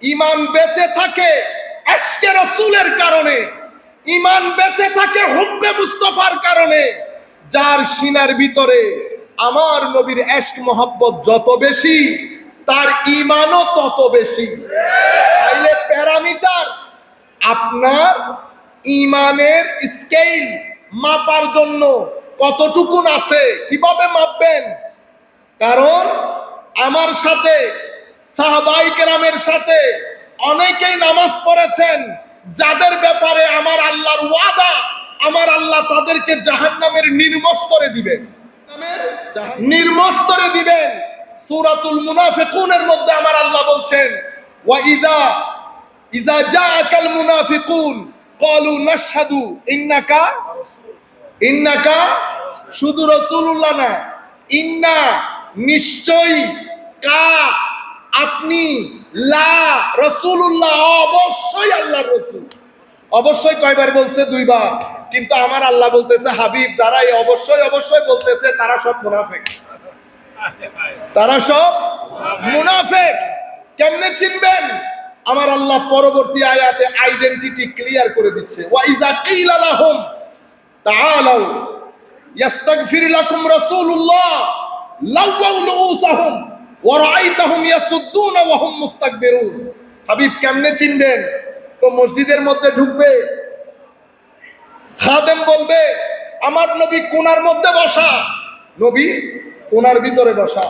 ঈমান বেঁচে থাকে ইশকে রাসূলের কারণে, ঈমান বেঁচে থাকে হুব্বে মুস্তাফার কারণে। যার সিনার ভিতরে আমার নবীর ইশক মহব্বত যত বেশি, তার ঈমানও তত বেশি। তাইলে প্যারামিটার আপনার ঈমানের স্কেল মাপার জন্য কতটুকুন আছে, কিভাবে মাপবেন? কারণ আমার সাথে সাহাবায়ে কেরামের সাথে অনেকেই নামাজ পড়েছেন, যাদের ব্যাপারে আমার আল্লাহর ওয়াদা, আমার আল্লাহ তাদেরকে জাহান্নামের নির্মস্তরে দিবেন, নির্মস্তরে দিবেন। সূরাতুল মুনাফিকুনের মধ্যে আমার আল্লাহ বলছেন, ওয়া ইযা জাআকাল মুনাফিকুন ক্বালু নাশহাদু ইন্নাকা শুধু রাসূলুল্লাহ না, ইন্না নিশ্চয়ই, কা আপনি, লা রাসূলুল্লাহ অবশ্যই আল্লাহর রাসূল। অবশ্যই কয়বার বলছে? দুইবার। কিন্তু আমার আল্লাহ বলতেছে, হাবিব যারা এই অবশ্যই অবশ্যই বলতেছে তারা সব মুনাফিক, তারা সব মুনাফিক। কেমনে চিনবেন? আমার আল্লাহ পরবর্তী আয়াতে আইডেন্টিটি ক্লিয়ার করে দিচ্ছে। ওয়া ইযা কিলা লাহুম তাআলাউ ইস্তাগফির লাকুম রাসূলুল্লাহ লাওয়াউ রুউসাহুম ওয়া রাআইতাহুম ইয়াসুদ্দুনা ওয়া হুম মুস্তাকবিরুন। হাবিব কেমনে চিনবেন? তো মসজিদের মধ্যে ঢুকবে, খাদেম বলবে আমার নবী কোণার মধ্যে বসা, নবী কোণার ভিতরে বসা।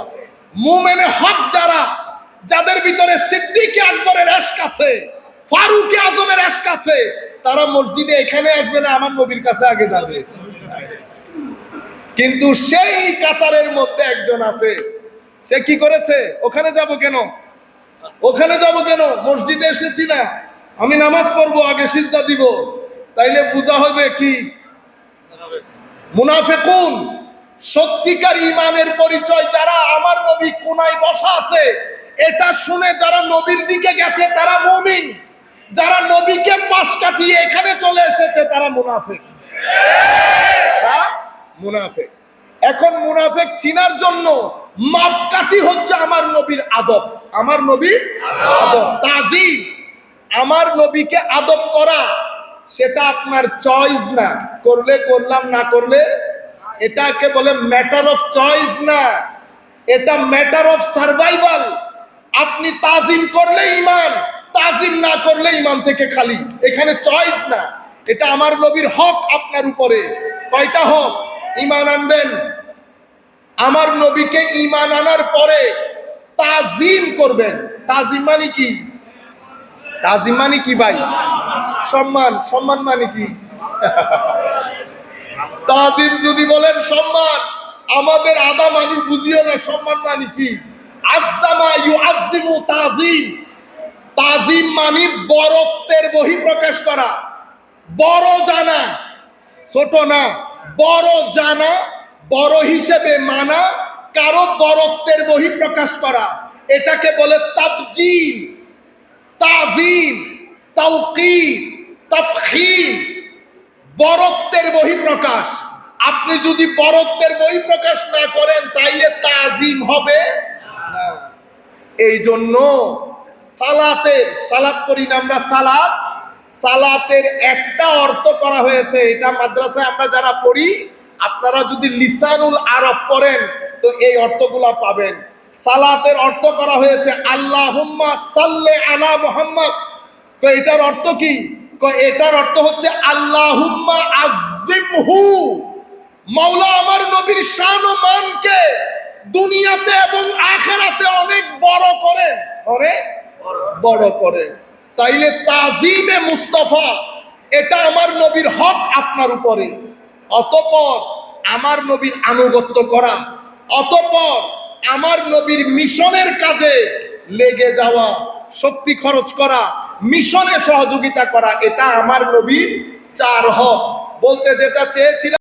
মুমিনে হক যারা, যাদের ভিতরে সিদ্দিক আকবরের ইশক আছে, ফারুক আজমের ইশক আছে, তারা মসজিদে এখানে আসবে না, আমার নবীর কাছে আগে যাবে। কিন্তু সেই কাতারের মধ্যে একজন আছে, সে কি করেছে? ওখানে যাব কেন, ওখানে যাব কেন? মসজিদে এসেছি না, আমি নামাজ পড়বো, আগে সিজদা দিব। তাইলে বোঝা হবে কি? মুনাফিকুন। সত্যিকার ঈমানের পরিচয় যারা আমার নবী কোনায় বসা আছে এটা শুনে যারা নবীর দিকে গেছে তারা মুমিন, যারা নবীকে পাশ কাটিয়ে এখানে চলে এসেছে তারা মুনাফিক, তারা মুনাফিক। এখন মুনাফিক চিনার জন্য মাপকাঠি হচ্ছে আমার নবীর আদব, আমার নবীর আদব, তাজিম। আমার নবীকে আদব করা সেটা আপনার চয়েস না, করলে করলাম, না করলে, এটাকে বলে ম্যাটার অফ চয়েস না, এটা ম্যাটার অফ সার্ভাইভাল। আপনি তাজিম করলে ঈমান, তাজিম না করলে ঈমান থেকে খালি, এখানে চয়েস না। এটা আমার নবীর হক আপনার উপরে। কয়টা হক? ঈমান আনবেন, আমার নবীকে ঈমান আনার পরে তাজিম করবেন। তাজিম মানে কি? তাজিম মানে কি ভাই? সম্মান। সম্মান মানে কি? তাজিম যদি বলেন সম্মান, আমাদের আদা মানুষ বুঝিও না সম্মান মানে কি। আযযামা ইউআযযিমু তাজিম। তাজিম মানে বড়ত্বের বহিঃপ্রকাশ করা, বড় জানা, ছোট না, বড় জানা, বড় হিসেবে মানা, কারো বড়ত্বের বহিঃপ্রকাশ করা, এটাকে বলে তাবজিল, তাজিম, তাওকীর, তাফখীম। বড়ত্বের বহিঃপ্রকাশ। আপনি যদি বড়ত্বের বহিঃপ্রকাশ না করেন তাইলে তাজিম হবে না। এই জন্য সালাত করি না আমরা, সালাতের একটা অর্থ করা হয়েছে, এটা মাদ্রাসায় আমরা যারা পড়ি, আপনারা যদি লিসানুল আরব পড়েন তো এই অর্থগুলা পাবেন। সালাতের অর্থ করা হয়েছে আল্লাহুম্মা সাল্লি আলা মুহাম্মদ। তো এটার অর্থ কি? এটার অর্থ হচ্ছে আল্লাহুম্মা আযজিমহু, মাওলা আমার নবীর শান ও মানকে দুনিয়াতে এবং আখিরাতে অনেক বড় করেন, অনেক বড় করেন। তাইলে তাজিমে মুস্তাফা এটা আমার নবীর হক আপনার উপরে। অতঃপর আমার নবীর আনুগত্য করা, অতঃপর আমার নবীর মিশনের কাজে লেগে যাওয়া, শক্তি খরচ করা, মিশনে সহযোগিতা করা, এটা আমার নবীর চার হক। বলতে যেটা চেয়েছিলাম